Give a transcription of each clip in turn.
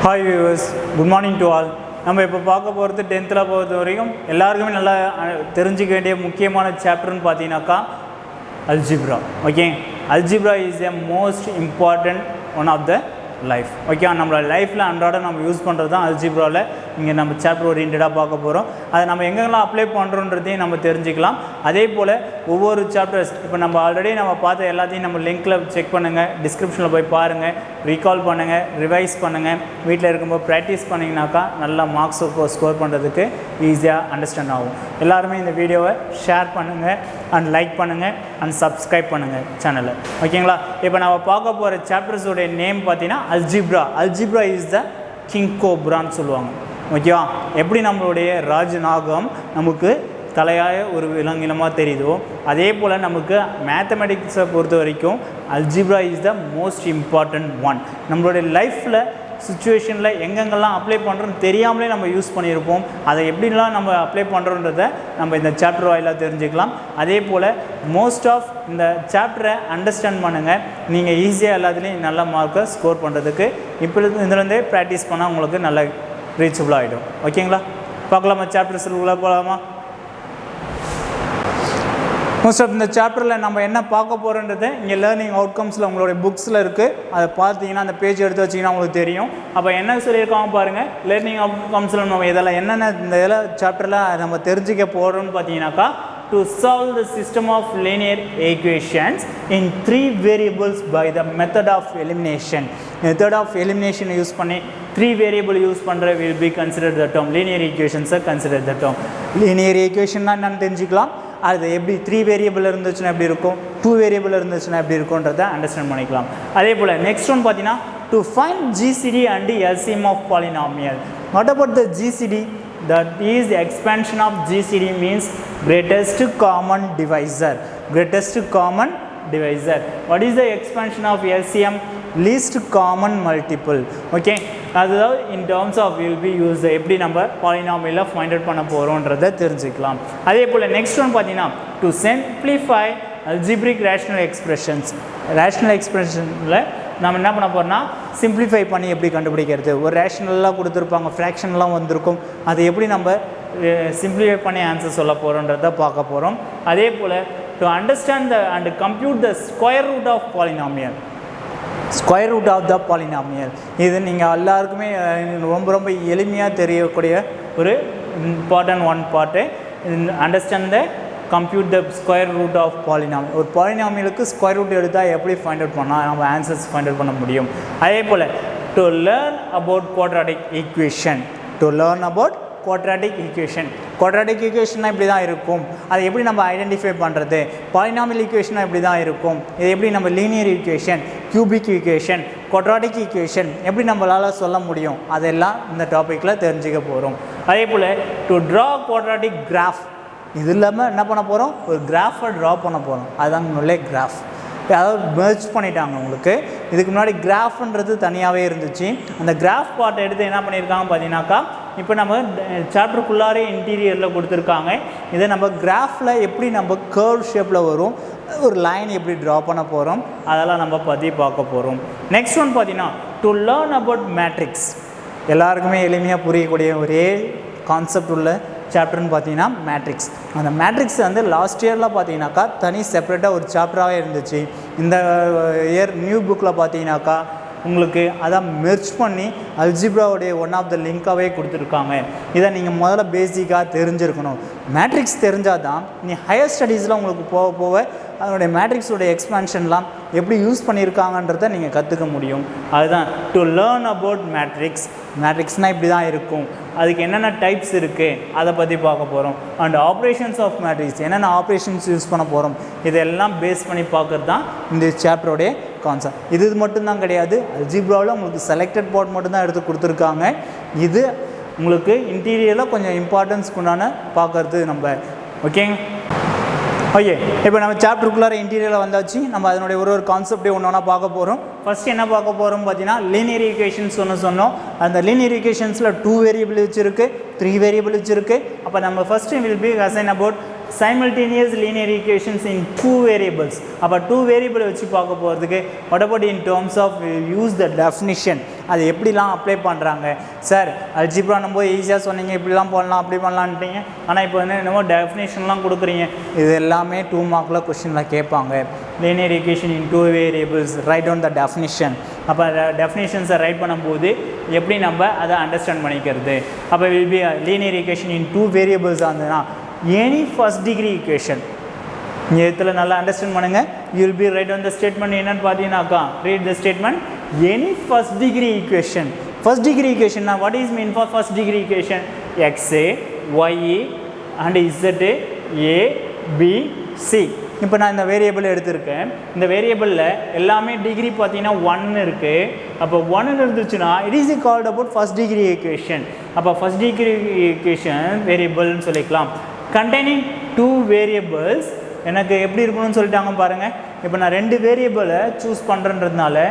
Hi viewers, good morning to all. நம்ம இப்போ பார்க்க போகிறது 10th பொறுத்த வரைக்கும் எல்லாருக்குமே நல்லா தெரிஞ்சுக்க வேண்டிய முக்கியமான சாப்டர்னு பார்த்தீங்கன்னாக்கா algebra. Okay, algebra is a most important one of the life. Okay, நம்மளோட லைஃப்பில் அன்றாட நம்ம யூஸ் பண்ணுறது தான் அல்ஜிப்ராவில் இங்கே நம்ம சாப்டர் ஓரியன்டாக பார்க்க போகிறோம். அதை நம்ம எங்கெல்லாம் அப்ளை பண்ணுறோன்றதையும் நம்ம தெரிஞ்சுக்கலாம். அதே போல் ஒவ்வொரு சாப்டர்ஸ் இப்போ நம்ம ஆல்ரெடி நம்ம பார்த்த எல்லாத்தையும் நம்ம லிங்க்கில் செக் பண்ணுங்கள், டிஸ்கிரிப்ஷனில் போய் பாருங்கள், ரீகால் பண்ணுங்கள், ரிவைஸ் பண்ணுங்கள். வீட்டில் இருக்கும்போது ப்ராக்டிஸ் பண்ணிங்கனாக்கா நல்லா மார்க்ஸ் ஸ்கோர் பண்ணுறதுக்கு ஈஸியாக அண்டர்ஸ்டாண்ட் ஆகும். எல்லாருமே இந்த வீடியோவை ஷேர் பண்ணுங்கள் அண்ட் லைக் பண்ணுங்கள் அண்ட் சப்ஸ்கிரைப் பண்ணுங்கள் சேனலை. ஓகேங்களா? இப்போ நம்ம பார்க்க போகிற சாப்டர்ஸோடைய நேம் பார்த்தீங்கன்னா algebra. Algebra is the king கோப்ரான்னு சொல்லுவாங்க. ஓகேவா? எப்படி நம்மளுடைய ராஜநாகம் நமக்கு தலையாய ஒரு விலங்கினமாக தெரியுதோ அதே போல் நமக்கு மேத்தமெட்டிக்ஸை பொறுத்த வரைக்கும் algebra is the most important one. நம்மளுடைய லைஃப்பில் சுச்சுவேஷனில் எங்கெங்கெல்லாம் அப்ளை பண்ணுறோன்னு தெரியாமலே நம்ம யூஸ் பண்ணியிருப்போம். அதை எப்படிலாம் நம்ம அப்ளை பண்ணுறோன்றதை நம்ம இந்த சாப்டர் வாயிலாக தெரிஞ்சுக்கலாம். அதே போல் மோஸ்ட் ஆஃப் இந்த சாப்டரை அண்டர்ஸ்டாண்ட் பண்ணுங்கள். நீங்கள் ஈஸியாக எல்லாத்துலேயும் நல்ல மார்க்கை ஸ்கோர் பண்ணுறதுக்கு இப்போ இதுலேருந்தே ப்ராக்டிஸ் பண்ணால் உங்களுக்கு நல்ல ரீச்சபிள் ஆகிடும். ஓகேங்களா? பார்க்கலாமா? சாப்டர்ஸ் உள்ள போகலாமா? மோஸ்ட் ஆஃப் இந்த சாப்டரில் நம்ம என்ன பார்க்க போகிறோன்றது இங்கே லேர்னிங் அவுட்கம்ஸில் உங்களுடைய புக்ஸில் இருக்குது. அதை பார்த்தீங்கன்னா அந்த பேஜ் எடுத்து வச்சிங்கன்னா உங்களுக்கு தெரியும். அப்போ என்ன சொல்லியிருக்காங்க பாருங்கள். லேர்னிங் அவுட்கம்ஸில் நம்ம இதெல்லாம் என்னென்ன இந்த இதில் சாப்டரில் நம்ம தெரிஞ்சிக்க போகிறோம்னு பார்த்தீங்கன்னாக்கா to solve the system of linear equations in 3 variables by the method of elimination. Method of elimination use பண்ணி 3 வேரியபிள் யூஸ் பண்ணுற will be considered the term linear equations are considered the term. linear equation என்னன்னு தெரிஞ்சுக்கலாம். அது எப்படி 3 variable இருந்துச்சுன்னா எப்படி இருக்கும், 2 variable இருந்துச்சுன்னா எப்படி இருக்கும்ன்றதை அண்டர்ஸ்டாண்ட் பண்ணிக்கலாம். அதே போல் நெக்ஸ்ட் ஒன் பார்த்தீங்கன்னா to find GCD and LCM of polynomial. What about the GCD? That is the expansion of GCD means greatest common divisor. Greatest common divisor. What is the expansion of LCM? Least common multiple. Okay, அதாவது in terms of will be used எப்படி நம்ம பாலினாமியலை find out பண்ண போகிறோன்றதை தெரிஞ்சுக்கலாம். அதே போல் next one பார்த்தீங்கன்னா to simplify algebraic rational expressions. Rational எக்ஸ்பிரஷனில் நம்ம என்ன பண்ண போகிறோம்னா சிம்பிளிஃபை பண்ணி எப்படி கண்டுபிடிக்கிறது. ஒரு ரேஷ்னல்லாம் கொடுத்துருப்பாங்க, ஃப்ராக்ஷன்லாம் வந்திருக்கும், அதை எப்படி நம்ம சிம்பிளிஃபை பண்ணி ஆன்சர் சொல்ல போகிறோன்றதை பார்க்க போகிறோம். அதே போல் to understand the and compute the square root of polynomial. Square root of the polynomial இது நீங்கள் எல்லாருக்குமே ரொம்ப ரொம்ப எளிமையாக தெரியக்கூடிய ஒரு important one part. Understand the compute the square root of polynomial. ஒரு பாலினாமியலுக்கு ஸ்கொயர் ரூட் எடுத்தால் எப்படி ஃபைண்ட் அவுட் பண்ணால் நம்ம ஆன்சர்ஸ் ஃபைண்ட் அவுட் பண்ண முடியும். அதே போல் to learn about quadratic equation. To learn about quadratic equation. Quadratic ஈக்குவேஷன்னா இப்படி தான் இருக்கும், அதை எப்படி நம்ம ஐடென்டிஃபை பண்ணுறது. பாலினாமியல் ஈக்குவேஷனாக இப்படி தான் இருக்கும், இது எப்படி நம்ம linear equation, cubic equation, quadratic equation எப்படி நம்மளால் சொல்ல முடியும், அதெல்லாம் இந்த டாப்பிக்கில் தெரிஞ்சுக்க போகிறோம். அதே போல் டு ட்ரா குவாட்ராட்டிக் கிராஃப். இது இல்லாமல் என்ன பண்ண போகிறோம், ஒரு கிராஃபை ட்ரா பண்ண போகிறோம். அதுதான் நல்ல கிராஃப். அதாவது மெர்ஜ் பண்ணிட்டாங்க உங்களுக்கு. இதுக்கு முன்னாடி கிராஃப்ன்றது தனியாகவே இருந்துச்சு. அந்த கிராஃப் பார்ட்டை எடுத்து என்ன பண்ணியிருக்காங்க பார்த்தீங்கன்னாக்கா இப்போ நம்ம சாப்டருக்குள்ளாரே இன்டீரியரில் கொடுத்துருக்காங்க. இதை நம்ம கிராஃபில் எப்படி நம்ம கர்வ் ஷேப்பில் வரும், ஒரு லைன் எப்படி ட்ரா பண்ண போகிறோம், அதெல்லாம் நம்ம பற்றி பார்க்க போகிறோம். நெக்ஸ்ட் ஒன் பார்த்தீங்கன்னா டு லேர்ன் அபவுட் மேட்ரிக்ஸ். எல்லாருக்குமே எளிமையாக புரியக்கூடிய ஒரே கான்செப்ட் உள்ள சாப்டர்னு பார்த்தீங்கன்னா மேட்ரிக்ஸ். அந்த மேட்ரிக்ஸ் வந்து லாஸ்ட் இயரில் பார்த்தீங்கன்னாக்கா தனி செப்பரேட்டாக ஒரு சாப்டராகவே இருந்துச்சு. இந்த இயர் நியூ புக்கில் பார்த்தீங்கன்னாக்கா உங்களுக்கு அதான் மெர்ஜ் பண்ணி அல்ஜிப்ராவுடைய ஒன் ஆஃப் த லிங்காகவே கொடுத்துருக்காங்க. இதை நீங்கள் முதல்ல பேசிக்காக தெரிஞ்சிருக்கணும். மேட்ரிக்ஸ் தெரிஞ்சால் தான் நீ ஹையர் ஸ்டடீஸில் உங்களுக்கு போக போக அதனுடைய மேட்ரிக்ஸோடைய எக்ஸ்பான்ஷன்லாம் எப்படி யூஸ் பண்ணியிருக்காங்கன்றதை நீங்கள் கற்றுக்க முடியும். அதுதான் டு லேர்ன் அபவுட் மேட்ரிக்ஸ். மேட்ரிக்ஸ்னால் இப்படி தான் இருக்கும், அதுக்கு என்னென்ன டைப்ஸ் இருக்குது அதை பற்றி பார்க்க போகிறோம். அண்ட் ஆப்ரேஷன்ஸ் ஆஃப் மேட்ரிக்ஸ், என்னென்ன ஆப்ரேஷன்ஸ் யூஸ் பண்ண போகிறோம், இதெல்லாம் பேஸ் பண்ணி பார்க்குறது தான் இந்த சாப்டருடைய கான்செப்ட். இது மட்டும்தான் கிடையாது, அல்ஜிப்ராவில் உங்களுக்கு செலக்டட் பார்ட் மட்டும்தான் எடுத்து கொடுத்துருக்காங்க. இது உங்களுக்கு இன்டீரியரில் கொஞ்சம் இம்பார்ட்டன்ஸ் கொண்டான பார்க்குறது நம்ம. ஓகேங்க, ஓகே. இப்போ நம்ம சாப்டருக்குள்ளார இன்டீரியரில் வந்தாச்சு. நம்ம அதனுடைய ஒரு கான்செப்டே ஒன்று ஒன்றா பார்க்க போகிறோம். ஃபஸ்ட் என்ன பார்க்க போகிறோம் பார்த்தீங்கன்னா லீனியர் ஈக்குவேஷன்ஸ் ஒன்று சொன்னோம். அந்த லீனியர் ஈக்குவேஷன்ஸில் 2 வேரியபிள் வச்சுருக்கு, 3 வேரியபிள் வச்சுருக்கு. அப்போ நம்ம first will be assign about simultaneous linear equations in two variables. அப்போ டூ வேரியபிள் வச்சு பார்க்க போகிறதுக்கு what about in terms of use the definition, அது எப்படிலாம் அப்ளை பண்ணுறாங்க சார்? அல்ஜிப்ரா நம்ம ஈஸியாக சொன்னீங்க, இப்படிலாம் பண்ணலாம் அப்படி பண்ணலான்ட்டீங்க, ஆனால் இப்போ வந்து என்னமோ டெஃபினேஷன்லாம் கொடுக்குறீங்க. இது எல்லாமே 2 மார்க்கில் கொஸ்டினில் கேட்பாங்க. linear equation in two variables, write down the definition. அப்போ டெஃபினேஷன்ஸை ரைட் பண்ணும்போது எப்படி நம்ம அதை அண்டர்ஸ்டாண்ட் பண்ணிக்கிறது? அப்போ will be a linear equation in two variables ஆகுதுன்னா any first degree equation. இந்த இடத்துல நல்லா அண்டர்ஸ்டாண்ட் பண்ணுங்கள். you will be write on the statement என்னன்னு பார்த்தீங்கன்னாக்கா, read the statement. any first degree equation. first degree equation now what is mean for first degree equation? xa, ye and z a b c. இப்போ நான் இந்த variable எடுத்திருக்கேன். இந்த வேரியபிளில் எல்லாமே degree பார்த்தீங்கன்னா 1 இருக்குது. அப்போ 1 இருந்துச்சுன்னா it is called about first degree equation. அப்போ ஃபர்ஸ்ட் டிகிரி ஈக்குவேஷன் வேரியபிள்னு சொல்லிக்கலாம். கண்டெய்னிங் 2 வேரியபிள்ஸ் எனக்கு எப்படி இருக்கணும்னு சொல்லிட்டாங்க பாருங்கள். இப்போ நான் 2 வேரியபிளை சூஸ் பண்ணுறதுனால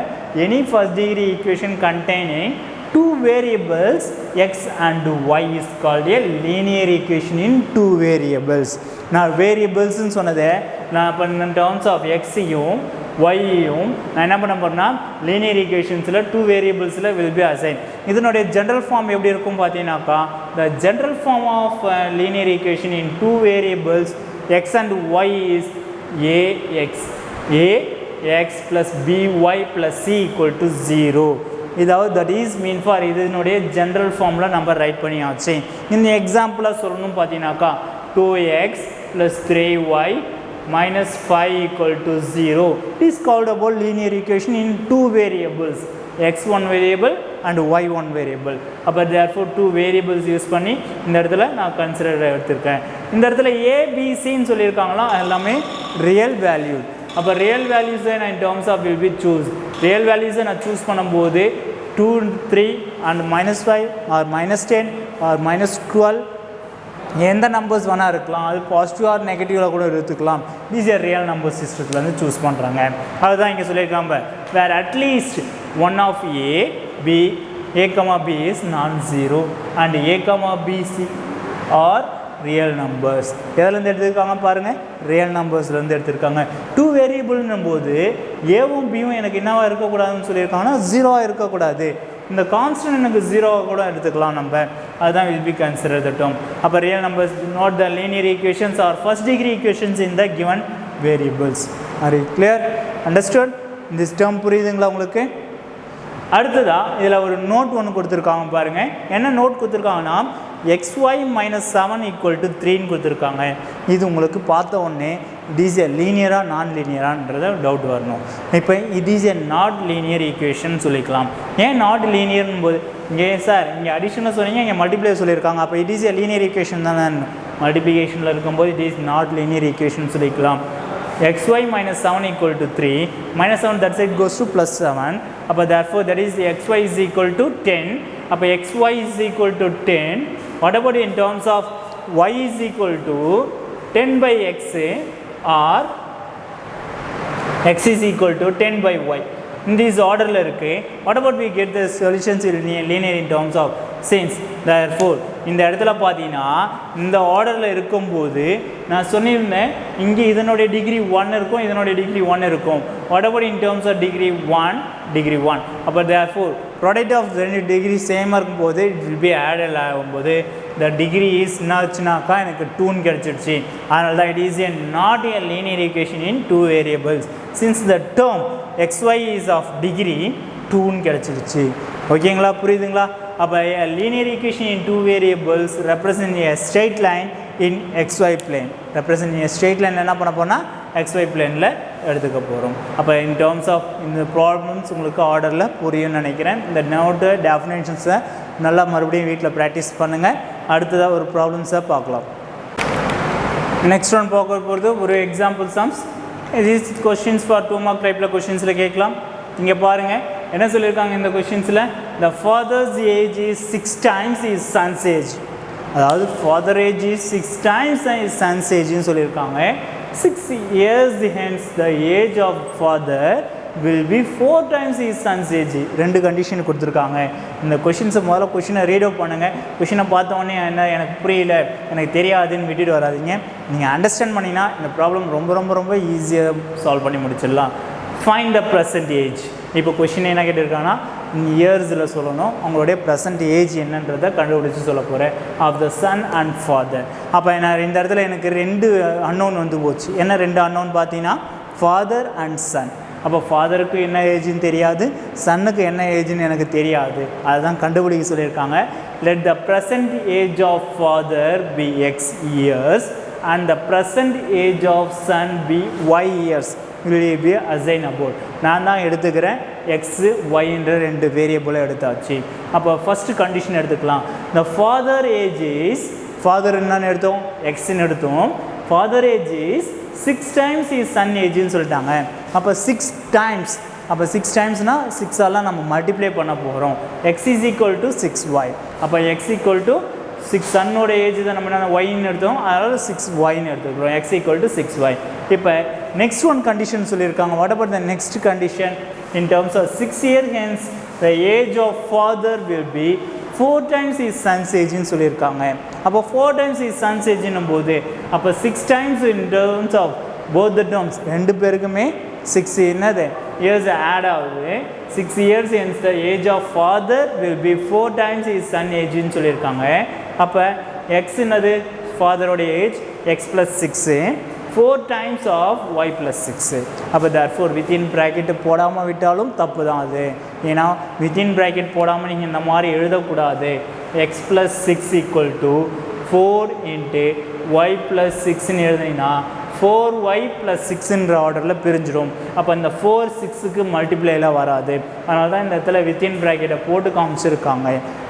any first degree equation containing 2 variables x and y is called a linear equation in 2 variables. நான் வேரியபிள்ஸ்ன்னு சொன்னதை நான் இப்போ in terms of x-யும் y-யும் நான் என்ன பண்ண போகிறேன்னா லீனியர் ஈக்குவேஷன்ஸில் 2 வேரியபிள்ஸில் will be assigned. இதனுடைய ஜென்ரல் ஃபார்ம் எப்படி இருக்கும் பார்த்தீங்கன்னாக்கா, the general form of linear equation in 2 variables x and y is ax plus by plus c equal to 0. இதாவது தட் இஸ் மீன் ஃபார் இதனுடைய ஜென்ரல் ஃபார்மில் நம்ம ரைட் பண்ணியாச்சு. இந்த எக்ஸாம்பிளாக சொல்லணும் பார்த்தீங்கன்னாக்கா 2x plus 3y minus 5 equal to 0. It is called about linear equation in 2 variables, x1 variable and y1 variable. அப்போ therefore 2 variables யூஸ் பண்ணி இந்த இடத்துல நான் கன்சிடர் எடுத்திருக்கேன். இந்த இடத்துல ஏபிசின்னு சொல்லியிருக்காங்களா, எல்லாமே ரியல் வேல்யூ. அப்போ ரியல் வேல்யூஸை நான் in terms of will be choose. Real வேல்யூஸை நான் சூஸ் பண்ணும்போது 2, 3 அண்ட் -5 ஆர் -10 ஆர் -12 எந்த நம்பர்ஸ் வேணால் இருக்கலாம். அது பாசிட்டிவ் ஆர் நெகட்டிவில் கூட எடுத்துக்கலாம். தீஸ் ஆர் ரியல் நம்பர் சிஸ்டத்துலேருந்து சூஸ் பண்ணுறாங்க. அதுதான் இங்கே சொல்லியிருக்காங்க. Where at least one of a b is non-zero and a b c are real numbers. எதுலேருந்து எடுத்துருக்காங்க பாருங்கள், ரியல் நம்பர்ஸ்லேருந்து எடுத்திருக்காங்க. 2 வேரியபிள்னும் போது ஏவும் பியும் எனக்கு என்னவா இருக்கக்கூடாதுன்னு சொல்லியிருக்காங்கன்னா 0 இருக்கக்கூடாது. இந்த கான்ஸ்டன்ட் எனக்கு 0 கூட எடுத்துக்கலாம் நம்ம. அதுதான் will be considered the term. அப்போ real numbers not the linear equations or first degree equations in the given variables. Are you clear? Understood? This term புரியுதுங்களா உங்களுக்கு? அடுத்ததாக இதில் ஒரு நோட் ஒன்று கொடுத்துருக்காங்க பாருங்கள். என்ன நோட் கொடுத்துருக்காங்கன்னா xy minus 7 equal to 3ன்னு கொடுத்துருக்காங்க. இது உங்களுக்கு பார்த்த உடனே இட் இஸ் எ லீனியராக நான் லீனியரான்றத டவுட் வரணும். இப்போ it is a not linear equation சொல்லிக்கலாம். ஏன் நாட் லீனியர்னு போது இங்கே சார் இங்கே அடிஷனாக சொன்னீங்க, இங்கே மல்டிப்ளை சொல்லியிருக்காங்க. அப்போ it is a linear equation தானே. மல்டிப்ளிகேஷனில் இருக்கும்போது it is not linear equation சொல்லிக்கலாம். xy minus 7 equal to 3 minus 7 that side goes to plus 7. அப்போ therefore that is xy is equal to 10. அப்போ xy is equal to 10. What about in terms of y is equal to 10 by x or x is equal to 10 by y. In this orderல இருக்கு. What about we get the solutions in linear in terms of since therefore இந்த இடத்துல பார்த்தீங்கன்னா இந்த ஆர்டரில் இருக்கும்போது நான் சொல்லியிருந்தேன் இங்கே இதனுடைய டிகிரி 1 இருக்கும், இதனுடைய டிகிரி 1 இருக்கும். What about in terms of degree 1 அப்போ therefore ப்ராடக்ட் ஆஃப் 2 டிகிரி சேமாக இருக்கும்போது இட் வில் பி ஆடட் ஆகும்போது த டிகிரி இஸ் என்னாச்சுனாக்கா எனக்கு 2 கிடச்சிடுச்சு. அதனால தான் it is not a linear equation in 2 variables since the term xy is of degree 2ன்னு கிடச்சிடுச்சு. ஓகேங்களா, புரியுதுங்களா? அப்போ linear equation in 2 variables represent a straight line in xy plane. represent a straight line என்ன பண்ண போனால் xy planeல எடுத்துக்க போகிறோம். அப்போ in terms of இந்த ப்ராப்ளம்ஸ் உங்களுக்கு ஆர்டரில் புரியும்னு நினைக்கிறேன். இந்த நோட்டு டெஃபினேஷன்ஸை நல்லா மறுபடியும் வீட்டில் ப்ராக்டிஸ் பண்ணுங்கள். அடுத்ததாக ஒரு ப்ராப்ளம்ஸை பார்க்கலாம். நெக்ஸ்ட் ஒன் பார்க்க போகிறது ஒரு எக்ஸாம்பிள் சம்ஸ். இது கொஸ்டின்ஸ் ஃபார் 2 மார்க் டைப்பில் கொஸ்டின்ஸில் கேட்கலாம். இங்கே பாருங்கள் என்ன சொல்லியிருக்காங்க இந்த கொஸ்டின்ஸில். The father's age is 6 times his son's age. அதாவது father age is 6 times his சன்ஸ் ஏஜ்னு சொல்லியிருக்காங்க. 6 years hence the age of father will be 4 times his son's age. ரெண்டு கண்டிஷன் கொடுத்துருக்காங்க. இந்த கொஷின்ஸை முதல்ல கொஷினை ரீட் அவுட் பண்ணுங்கள். கொஷினை பார்த்தோன்னே என்ன எனக்கு புரியல எனக்கு தெரியாதுன்னு விட்டுட்டு வராதிங்க. நீங்கள் அண்டர்ஸ்டாண்ட் பண்ணிங்கன்னா இந்த ப்ராப்ளம் ரொம்ப ரொம்ப ரொம்ப ஈஸியாக சால்வ் பண்ணி முடிச்சிடலாம். Find the present age. இப்போ கொஷின் என்ன கேட்டிருக்காங்கன்னா இயர்ஸில் சொல்லணும், அவங்களுடைய ப்ரெசன்ட் ஏஜ் என்னன்றதை கண்டுபிடிச்சி சொல்ல போகிறேன். Of the son and father. அப்போ நான் இந்த இடத்துல எனக்கு ரெண்டு அன்னோன் வந்து போச்சு. என்ன ரெண்டு அன்னோன் பார்த்தீங்கன்னா ஃபாதர் அண்ட் சன். அப்போ ஃபாதருக்கு என்ன ஏஜ்னு தெரியாது, சன்னுக்கு என்ன ஏஜ்னு எனக்கு தெரியாது. அதுதான் கண்டுபிடிக்க சொல்லியிருக்காங்க. Let the present age of father be x years and the present age of son be y years will be assigned about. நான் தான் எடுத்துக்கிறேன் x y என்ற ரெண்டு வேரியபிளை எடுத்தாச்சு. அப்போ ஃபர்ஸ்ட் கண்டிஷன் எடுத்துக்கலாம். the father age is father என்னன்னு எடுத்தோம் xன்னு எடுத்தோம். father age is 6 times his son age ன்னு சொல்லிட்டாங்க. அப்போ 6 times, அப்போ 6 டைம்ஸ்னா 6ஆல் நம்ம மல்டிப்ளை பண்ண போகிறோம். x is equal to 6y. அப்போ x equal to 6 சன்னோட ஏஜ் தான் நம்ம என்ன ஒய்ன்னு எடுத்தோம், அதனால் 6yன்னு எடுத்துக்கிறோம். x equal to 6y. இப்போ நெக்ஸ்ட் ஒன் கண்டிஷன் சொல்லியிருக்காங்க. What about the next condition? In terms of 6 years hence the age of father will be 4 times his son's age சொல்லியிருக்காங்க. அப்போ 4 times his son's age போது அப்போ 6 times in terms of both the terms ரெண்டு பேருக்குமே 6 என்னது years add ஆகுது. 6 years hence the age of father will be 4 times his son age ன்னு சொல்லியிருக்காங்க. அப்போ x என்னது ஃபாதரோட age x plus 6 4 times of y plus 6. அப்போ therefore within bracket போடாமல் விட்டாலும் தப்பு தான் அது. ஏன்னா within bracket போடாமல் நீங்கள் இந்த மாதிரி எழுதக்கூடாது. x plus 6 equal to 4 into y plus 6ன்னு எழுதினீங்கன்னா 4y plus 6ன்ற ஆர்டரில் பிரிஞ்சிடும். அப்போ இந்த 4 6க்கு மல்டிப்ளைலாம் வராது. அதனால தான் இந்த இடத்துல வித்தின் ப்ராக்கெட்டை போட்டு காமிச்சிருக்காங்க.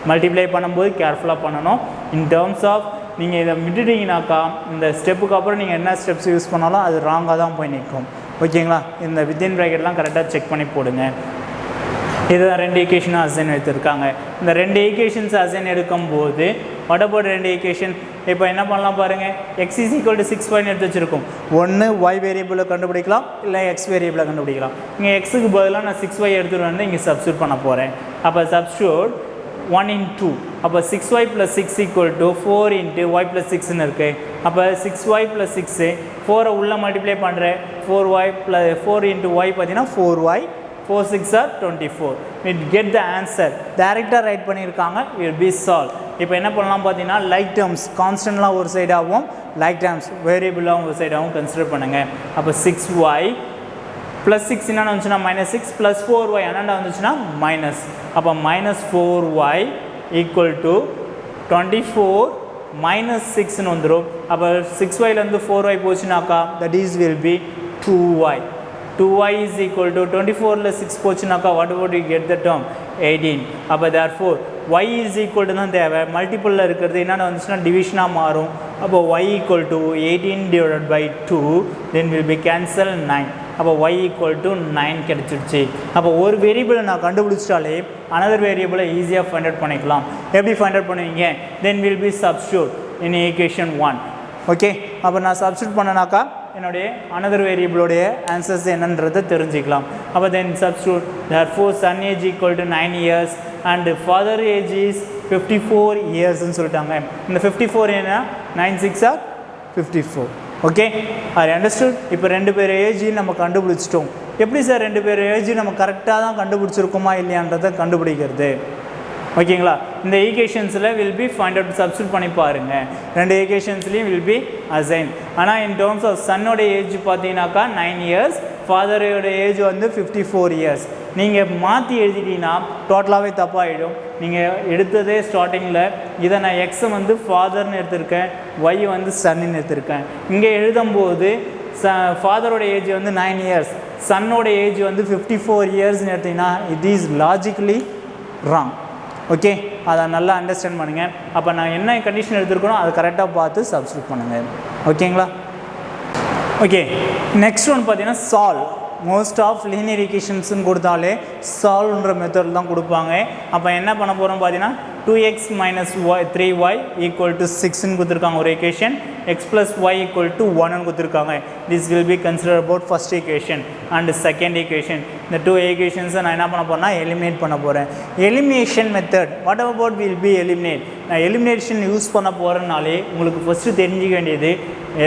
மல்டிப்ளை பண்ணும்போது கேர்ஃபுல்லாக பண்ணணும். இன் டேர்ம்ஸ் ஆஃப் நீங்கள் இதை விட்டுட்டீங்கனாக்கா இந்த ஸ்டெப்புக்கு அப்புறம் நீங்கள் என்ன ஸ்டெப்ஸ் யூஸ் பண்ணாலும் அது ராங்காக தான் போய் நிற்கும். ஓகேங்களா? இந்த வித்தின் ப்ராக்கெட்லாம் கரெக்டாக செக் பண்ணி போடுங்க. இதுதான் ரெண்டு ஈக்குவேஷனும் அசைன் எடுத்திருக்காங்க. இந்த ரெண்டு ஈக்குவேஷன்ஸ் அசைன் எடுக்கும்போது வாட் அபவுட் ரெண்டு ஈக்குவேஷன்? இப்போ என்ன பண்ணலாம் பாருங்கள். x is equal to 6y எடுத்து வச்சுருக்கோம். ஒன்று y வேரியபிளை கண்டுபிடிக்கலாம், இல்லை x வேரியபிளை கண்டுபிடிக்கலாம். இங்கே xக்கு பதிலாக நான் 6y எடுத்துகிட்டு வந்து இங்கே சப்ஸ்டியூட் பண்ண போகிறேன். அப்போ சப்ஸ்டியூட் 1 into 2. அப்போ 6y plus 6 equal to 4 into y plus 6ன்னு இருக்குது. அப்போ 6y plus 6 4 உள்ள மல்டிப்ளை பண்ணுறேன். 4y plus 4 into y பார்த்தீங்கன்னா 4y 4 6 are 24. We get the answer. டைரெக்டாக ரைட் பண்ணியிருக்காங்க. it will be solved. இப்போ என்ன பண்ணலாம் பார்த்தீங்கன்னா லைக் டேர்ம்ஸ் கான்ஸ்டன்ட்லாம் ஒரு சைடாகவும் லைக் டேர்ம்ஸ் வேரியபிளாகவும் ஒரு சைடாகவும் கன்சிடர் பண்ணுங்கள். அப்போ 6y ப்ளஸ் 6 என்னென்ன வந்துச்சுன்னா -6 ப்ளஸ் 4y என்னென்ன வந்துச்சுன்னா மைனஸ். அப்போ -4y ஈக்குவல் டு 24 -6ன்னு வந்துடும். அப்போ 6yலேருந்து 4y போச்சுனாக்கா that is will be 2y. 2y is equal to 24ல 6 போச்சுனாக்கா what would you get the term 18. அப்போ therefore y is equal to தான் தேவை. மல்டிபிளில் இருக்கிறது என்னென்ன வந்துச்சுன்னா டிவிஷனாக மாறும். அப்போ y equal to 18 divided by 2 then will be cancel 9. அப்போ y equal to 9 கிடைச்சிருச்சு. அப்போ ஒரு வேரியபிளை நான் கண்டுபிடிச்சிட்டாலே அனதர் வேரியபிளை ஈஸியாக ஃபைண்ட் அவுட் பண்ணிக்கலாம். எப்படி ஃபைண்ட் அவுட் பண்ணுவீங்க? Then will be substitute in equation 1. Okay, அப்போ நான் சப்ஸ்டியூட் பண்ணனாக்கா என்னுடைய அனதர் வேரியபிளோடைய ஆன்சர்ஸ் என்னன்றதை தெரிஞ்சுக்கலாம். அப்போ தென் substitute therefore son age equal to 9 years and father age is 54 yearsன்னு சொல்லிட்டாங்க. இந்த 54 என்ன 9 6 are 54. ஓகே, அது அண்டர்ஸ்டுட். இப்போ ரெண்டு பேர் ஏஜ் நம்ம கண்டுபிடிச்சிட்டோம். எப்படி சார் ரெண்டு பேர் ஏஜ் நம்ம கரெக்டாக தான் கண்டுபிடிச்சிருக்கோமா இல்லையான்றதை கண்டுபிடிக்கிறது? ஓகேங்களா? இந்த ஈக்குவேஷன்ஸில் will be find out substitute பண்ணி பாருங்கள். ரெண்டு ஈக்குவேஷன்ஸ்லேயும் வில் பி அசைன். ஆனால் இன் டேர்ம்ஸ் ஆஃப் சன்னோட ஏஜ் பார்த்தீங்கன்னாக்கா 9 years, ஃபாதரோட ஏஜ் வந்து 54 years. நீங்கள் மாற்றி எழுதிட்டீங்கன்னா டோட்டலாகவே தப்பாகிடும். நீங்கள் எடுத்ததே ஸ்டார்டிங்கில் இதை நான் எக்ஸை வந்து ஃபாதர்னு எடுத்திருக்கேன், ஒய் வந்து சன்னு எடுத்திருக்கேன். இங்கே எழுதும்போது ஃபாதரோட ஏஜ் வந்து 9 years, சன்னோட ஏஜ் வந்து 54 yearsன்னு எடுத்திங்கன்னா it is logically wrong. Okay, அதை நல்லா அண்டர்ஸ்டாண்ட் பண்ணுங்கள். அப்போ நான் என்ன கண்டிஷன் எடுத்துருக்கணும் அதை கரெக்டாக பார்த்து சப்ஸ்டியூட் பண்ணுங்கள். ஓகேங்களா? ஓகே, நெக்ஸ்ட் ஒன் பார்த்தீங்கன்னா சால்வ். மோஸ்ட் ஆஃப் லீனியர் ஈக்குவேஷன்ஸ்னு கொடுத்தாலே சால்வ்ன்ற மெத்தட் தான் கொடுப்பாங்க. அப்போ என்ன பண்ண போகிறோம் பார்த்தீங்கன்னா 2x minus 3y equal to 6ன்னு கொடுத்துருக்காங்க ஒரு equation, x plus y equal to 1ன்னு கொடுத்துருக்காங்க. This will be considered about first equation and second equation. இந்த 2 equations நான் என்ன பண்ண போகிறேன்னா eliminate பண்ண போகிறேன். Elimination method, what about will be eliminate? நான் elimination யூஸ் பண்ண போகிறனாலே உங்களுக்கு ஃபஸ்ட்டு தெரிஞ்சிக்க வேண்டியது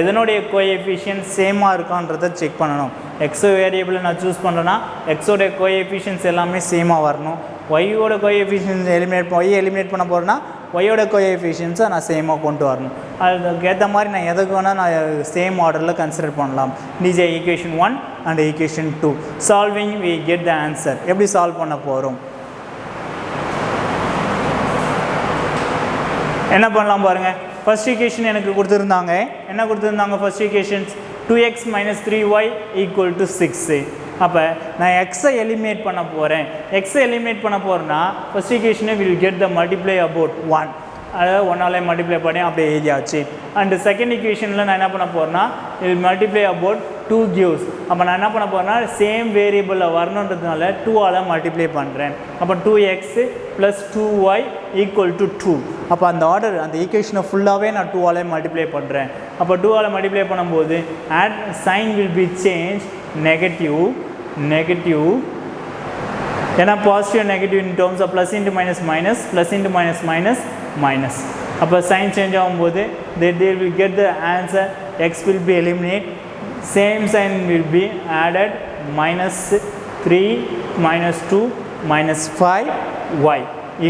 எதனுடைய கோஎஃபிஷியன்ட் சேமாக இருக்கான்றதை செக் பண்ணணும். எக்ஸோ வேரியபிளை நான் சூஸ் பண்ணுறேன்னா எக்ஸோடைய கோஎஃபிஷியன்ஸ் எல்லாமே சேமாக வரணும். ஒய்யோட கோஎஃபிஷியன்ஸ் எலிமினேட் பண்ண போகிறேன்னா ஒய்யோட கோஎஃபிஷியன்ஸை நான் சேமாக கொண்டு வரணும். அதுக்கேற்ற மாதிரி நான் எதுக்கு வேணால் நான் சேம் ஆர்டரில் கன்சிடர் பண்ணலாம். this is equation 1 and equation 2. Solving we get the answer. எப்படி சால்வ் பண்ண போகிறோம், என்ன பண்ணலாம் பாருங்கள். ஃபர்ஸ்ட் ஈக்குவேஷன் எனக்கு கொடுத்துருந்தாங்க, என்ன கொடுத்துருந்தாங்க first equations 2x minus 3y equal to 6. அப்போ நான் எக்ஸை எலிமினேட் பண்ண போகிறேன். எக்ஸை எலிமினேட் பண்ண போகிறேன்னா ஃபர்ஸ்ட் ஈக்குவேஷனை will get the multiply about 1, அதாவது 1ஆல் மல்டிப்ளை பண்ணி அப்படியே எழுதியாச்சு. அண்டு செகண்ட் ஈக்குவேஷனில் நான் என்ன பண்ண போகிறேன்னா இது மல்டிப்ளை அபவுட் 2 gives. அப்போ நான் என்ன பண்ண போகிறேன்னா சேம் வேரியபிளில் வரணுன்றதுனால 2ஆல் மல்டிப்ளை பண்ணுறேன். அப்போ 2x + 2y equal to 2. அப்போ அந்த ஆர்டர் அந்த ஈக்குவேஷனை ஃபுல்லாகவே நான் 2ஆல் மல்டிப்ளை பண்ணுறேன். அப்போ 2ஆல் மல்டிப்ளை பண்ணும்போது add sign will be changed negative ஏன்னா positive negative in terms of plus into minus minus, plus into minus minus minus. அப்போ சைன் சேஞ்ச் ஆகும்போது they will get the answer, x will be eliminate, same sign will be added, -3 -2 -5y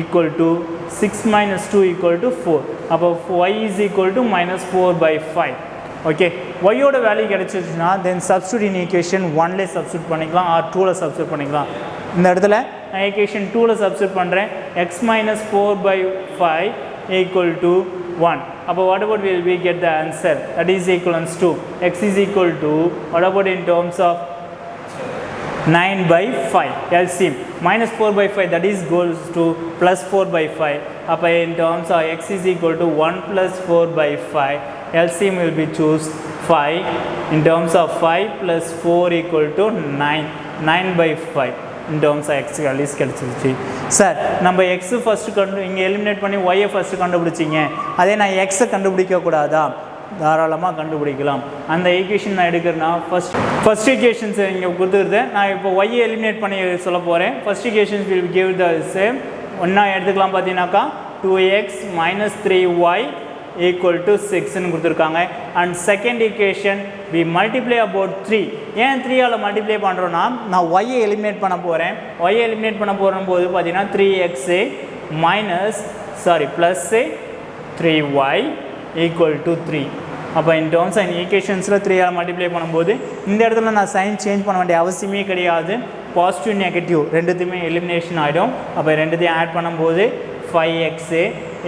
equal to 6 minus 2 equal to 4. அப்போ y is equal to -4/5. Okay, ஒய்யோட value கிடச்சிருச்சுன்னா then substitute in equation 1லே substitute பண்ணிக்கலாம் or 2ல் substitute பண்ணிக்கலாம். இந்த இடத்துல நான் ஈக்குவேஷன் 2ல் சப்ஸ்டியூட் பண்ணுறேன். x minus 4/5 equal to 1. அப்போ what about will we get the answer, that is equivalence to x is equal to what about in terms of 9/5 LCM -4/5 that is goes to +4/5. அப்போ in terms of x is equal to 1 + 4/5, LCM will be choose 5. In terms of 5 + 4 equal to 9, 9/5 in terms of x values கிடச்சிருச்சு. Sir நம்ம x first இங்கே eliminate பண்ணி y first கண்டுபிடிச்சிங்க, அதே நான் x கண்டுபிடிக்கக்கூடாதா? தாராளமாக கண்டுபிடிக்கலாம். அந்த ஈக்குவேஷன் நான் எடுக்கிறேன்னா ஃபர்ஸ்ட் ஈக்குவேஷன்ஸ் இங்கே கொடுத்துருந்தேன். நான் இப்போ y எலிமினேட் பண்ணி சொல்ல போகிறேன். First equations will give the same. ஒன்றா எடுத்துக்கலாம் பார்த்தீங்கன்னாக்கா 2x minus 3y equal to 6ன்னு கொடுத்துருக்காங்க. And second equation we multiply about 3. ஏன் 3ஆல் மல்டிப்ளை பண்ணுறோன்னா நான் ஒய்யை எலிமினேட் பண்ண போகிறேன். ஒய்யை எலிமினேட் பண்ண போது பார்த்தீங்கன்னா 3x plus 3y equal to 3. அப்போ இன் டேர்ம்ஸ் அண்ட் ஈக்குவேஷன்ஸில் 3ஆல் மல்டிப்ளை பண்ணும்போது இந்த இடத்துல நான் சைன் சேஞ்ச் பண்ண வேண்டிய அவசியமே கிடையாது. பாசிட்டிவ் நெகட்டிவ் ரெண்டுத்தையுமே எலிமினேஷன் ஆகிடும். அப்போ ரெண்டுத்தையும் ஆட் பண்ணும்போது 5x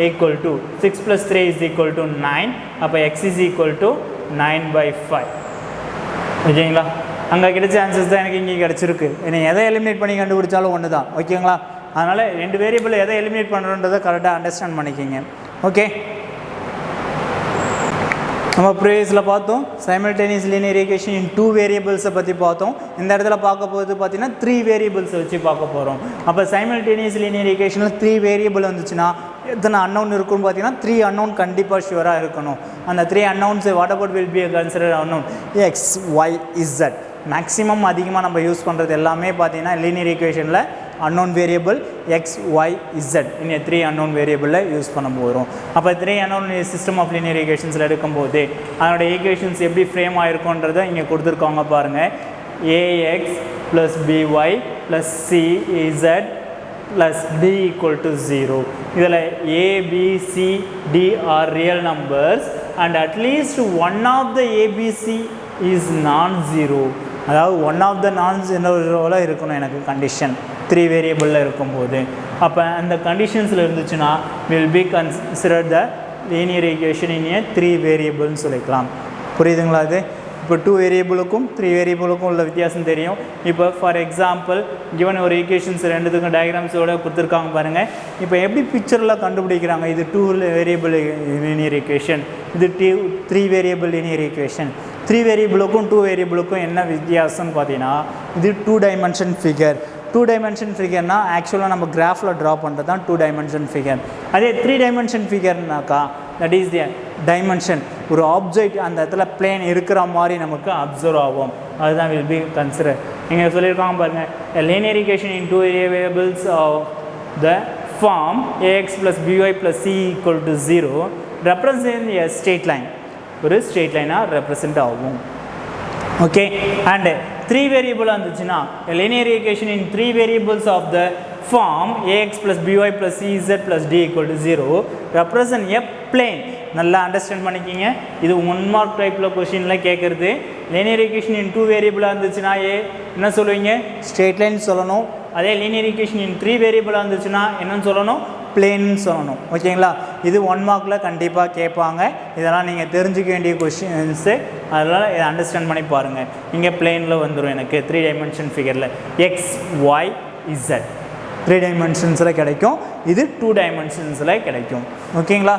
equal to 6 + 3 is equal to 9. அப்போ x is equal to 9/5. ஓகேங்களா, அங்கே கிடைச்ச ஆன்சர்ஸ் தான் எனக்கு இங்கே கிடச்சிருக்கு. என்னை எதை எலிமினேட் பண்ணி கண்டுபிடிச்சாலும் ஒன்று தான். ஓகேங்களா, அதனால் 2 வேரியபிள் எதை எலிமினேட் பண்ணுறன்றதை கரெக்டாக அண்டர்ஸ்டாண்ட் பண்ணிக்கிங்க. ஓகே, நம்ம ப்ரீவியஸில் பார்த்தோம் சைமல்டேனியஸ் லீனியர் ஈக்குவேஷன் இன் 2 வேரியபிள்ஸை பற்றி பார்த்தோம். இந்த இடத்துல பார்க்க போகிறது பார்த்தீங்கன்னா 3 வேரியபிள்ஸை வச்சு பார்க்க போகிறோம். அப்போ சைமல்டேனியஸ் லீனியர் ஈக்குவேஷனில் 3 வேரியபிள் வந்துச்சுன்னா எத்தனை அன்னவுன் இருக்குன்னு பார்த்தீங்கன்னா 3 அன்னவுன் கண்டிப்பாக ஷுவராக இருக்கணும். அந்த 3 unknowns what about will be consider unknown x y z. Maximum அதிகமாக நம்ம யூஸ் பண்ணுறது எல்லாமே பார்த்தீங்கன்னா லீனியர் ஈக்குவேஷனில் unknown variable x, y, z in a 3 unknown variable use பண்ண போகிறோம். அப்போ 3 unknown system of linear equations எடுக்கும்போது அதோட ஈக்குவேஷன்ஸ் எப்படி ஃப்ரேம் ஆகிருக்குன்றதை இங்கே கொடுத்துருக்காங்க பாருங்கள். ax + by + cz + d equal to 0. இதில் a, b, c, d are real numbers and at least one of the abc is non-zero. அதாவது ஒன் ஆஃப் த நான்-ஜீரோவில் இருக்கணும் எனக்கு கண்டிஷன் 3 வேரியபிளில் இருக்கும்போது. அப்போ அந்த கண்டிஷன்ஸில் இருந்துச்சுன்னா will be consider the linear equation in a 3 வேரியபிள்னு சொல்லிக்கலாம். புரியுதுங்களா? அது இப்போ 2 வேரியபிளுக்கும் 3 வேரியபிளுக்கும் உள்ள வித்தியாசம் தெரியும். இப்போ ஃபார் எக்ஸாம்பிள் கிவன் ஒரு ஈக்குவேஷன்ஸ் ரெண்டுத்துக்கும் டயக்ராம்ஸோடு கொடுத்துருக்காங்க பாருங்கள். இப்போ எப்படி பிக்சரில் கண்டுபிடிக்கிறாங்க? இது 2 வேரியபிள் லீனியர் ஈக்குவேஷன், இது 3 வேரியபிள் லீனியர் ஈக்குவேஷன். 3 வேரியபிளுக்கும் 2 வேரியபிளுக்கும் என்ன வித்தியாசம்னு பார்த்தீங்கன்னா இது 2 டைமென்ஷன் ஃபிகர். 2 டைமென்ஷன் ஃபிகர்னால் ஆக்சுவலாக நம்ம கிராஃபில் ட்ரா பண்ணுறது தான் 2 டைமென்ஷன் ஃபிகர். அதே 3 டைமென்ஷன் ஃபிகர்னாக்கா தட் இஸ் தி டைமென்ஷன், ஒரு ஆப்ஜெக்ட் அந்த இடத்துல பிளேன் இருக்கிற மாதிரி நமக்கு அப்சர்வ் ஆகும். அதுதான் வில் பி கன்சிடர். நீங்கள் சொல்லியிருக்காங்க பாருங்கள், linear equation in 2 variables of the form ax plus by plus c equal to 0 represent a straight line. ஒரு straight லைனாக ரெப்ரசென்ட் ஆகும். ஓகே, அண்ட் 3 வேரியபிள் இருந்துச்சுன்னா linear equation in 3 variables of the form ax plus by plus cz plus d equal to 0 represent a plane. நல்லா understand பண்ணிக்கிங்க. இது 1 mark டைப்பில் கொஷினில் கேட்குறது. linear equation in 2 வேரியபிளாக இருந்துச்சுன்னா என்ன சொல்லுவீங்க? ஸ்ட்ரெயிட் லைன் சொல்லணும். அதே linear equation in 3 வேரியபிளாக இருந்துச்சுன்னா என்னன்னு சொல்லணும்? பிளேன்னு சொல்லணும். ஓகேங்களா? இது 1 மார்க்கில் கண்டிப்பாக கேட்பாங்க. இதெல்லாம் நீங்கள் தெரிஞ்சுக்க வேண்டிய கொஷின்ஸு. அதனால் இதை அண்டர்ஸ்டாண்ட் பண்ணி பாருங்கள். இங்கே பிளேனில் வந்துடும் எனக்கு 3 டைமென்ஷன் ஃபிகரில் எக்ஸ் ஒய் இசட் 3 டைமென்ஷன்ஸில் கிடைக்கும். இது 2 டைமென்ஷன்ஸில் கிடைக்கும். ஓகேங்களா?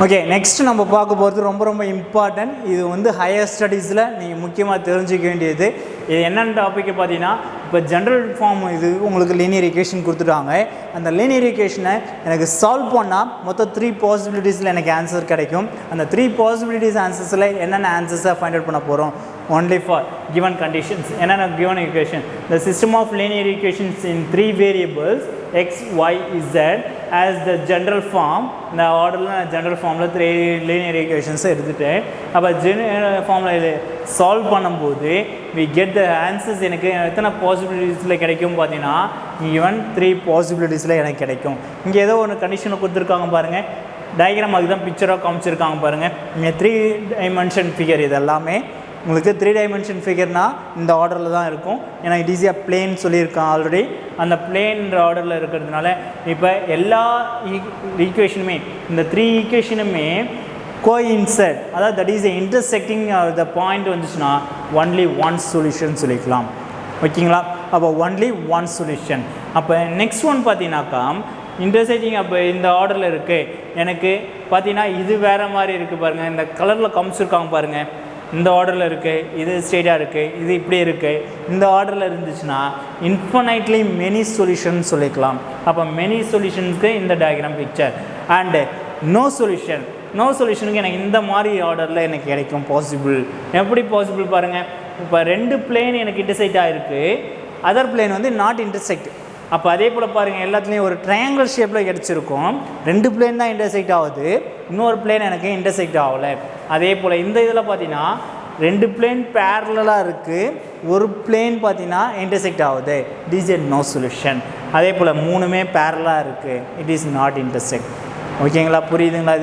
ஓகே, நெக்ஸ்ட் நம்ம பார்க்க போகிறது ரொம்ப ரொம்ப இம்பார்ட்டன்ட். இது வந்து ஹையர் ஸ்டடீஸில் நீங்கள் முக்கியமாக தெரிஞ்சிக்க வேண்டியது. இது என்னென்ன டாப்பிக்கு பார்த்தீங்கன்னா, இப்போ ஜென்ரல் ஃபார்ம் இது உங்களுக்கு லீனியர் ஈக்குவேஷன் கொடுத்துட்டாங்க. அந்த லீனியர் ஈக்குவேஷனை எனக்கு சால்வ் பண்ணால் மொத்தம் 3 பாசிபிலிட்டிஸில் எனக்கு ஆன்சர் கிடைக்கும். அந்த 3 பாசிபிலிட்டிஸ் ஆன்சர்ஸில் என்னென்ன ஆன்சர்ஸை ஃபைண்ட் அவுட் பண்ண போகிறோம்? only for given conditions. என்னென்ன given equation? The system of linear equations in 3 variables x, y, z as the general form. இந்த ஆர்டரில் ஜென்ரல் ஃபார்மில் 3 linear equations எடுத்துகிட்டு அப்போ ஜெனரல் ஃபார்மில் சால்வ் பண்ணும்போது we get the answers. எனக்கு எத்தனை பாசிபிலிட்டிஸில் கிடைக்கும் பார்த்தீங்கன்னா ஈவன் 3 பாசிபிலிட்டிஸில் எனக்கு கிடைக்கும். இங்கே ஏதோ ஒரு கண்டிஷனை கொடுத்துருக்காங்க பாருங்கள். டயக்ராம் அதுதான் பிக்சராக காமிச்சிருக்காங்க பாருங்கள். இங்கே 3 டைமென்ஷன் ஃபிகர் இது எல்லாமே உங்களுக்கு 3 டைமென்ஷன் ஃபிகர்னால் இந்த ஆர்டரில் தான் இருக்கும். ஏன்னா இட் ஈஸியாக பிளேன் சொல்லியிருக்கான் ஆல்ரெடி. அந்த பிளேன்ற ஆர்டரில் இருக்கிறதுனால இப்போ எல்லா ஈக்குவேஷனுமே இந்த 3 ஈக்குவேஷனுமே கோஇன்சைட், அதாவது that is intersecting the point வந்துச்சுன்னா ஒன்லி ஒன் சொல்யூஷன் சொல்லிக்கலாம். ஓகேங்களா? அப்போ ஒன்லி ஒன் சொல்யூஷன். அப்போ நெக்ஸ்ட் ஒன் பார்த்தீங்கன்னாக்கா இன்டர்செக்டிங் அப்போ இந்த ஆர்டரில் இருக்குது. எனக்கு பார்த்தீங்கன்னா இது வேறு மாதிரி இருக்குது பாருங்கள். இந்த கலரில் காமிச்சிருக்காங்க பாருங்கள். இந்த ஆர்டரில் இருக்குது, இது ஸ்ட்ரெயிட்டாக இருக்குது, இது இப்படி இருக்குது. இந்த ஆர்டரில் இருந்துச்சுன்னா இன்ஃபனைட்லி மெனி சொல்யூஷன் சொல்லிக்கலாம். அப்போ மெனி சொல்யூஷனுக்கு இந்த diagram picture. And no solution, no சொல்யூஷனுக்கு எனக்கு இந்த மாதிரி ஆர்டரில் எனக்கு கிடைக்கும் பாசிபிள். எப்படி பாசிபிள் பாருங்கள். இப்போ 2 பிளேன் எனக்கு இன்டர்செக்ட் ஆகிருக்கு, அதர் பிளேன் வந்து நாட் இன்டர்செக்ட். அப்போ அதே போல் பாருங்கள், எல்லாத்துலேயும் ஒரு ட்ரையாங்கிள் ஷேப்பில் கிடச்சிருக்கும். 2 பிளேன் தான் இன்டர்செக்ட் ஆகுது, இன்னொரு பிளேன் எனக்கு இன்டர்செக்ட் ஆகலை. அதே போல் இந்த இதில் பார்த்தீங்கன்னா 2 பிளேன் பேரலாக இருக்குது, ஒரு பிளேன் பார்த்தீங்கன்னா இன்டர்செக்ட் ஆகுது. It is a no solution. அதே போல் 3மே பேரலாக இருக்குது, இட் இஸ் நாட் இன்டர்செக்ட். ஓகேங்களா? புரியுதுங்களா?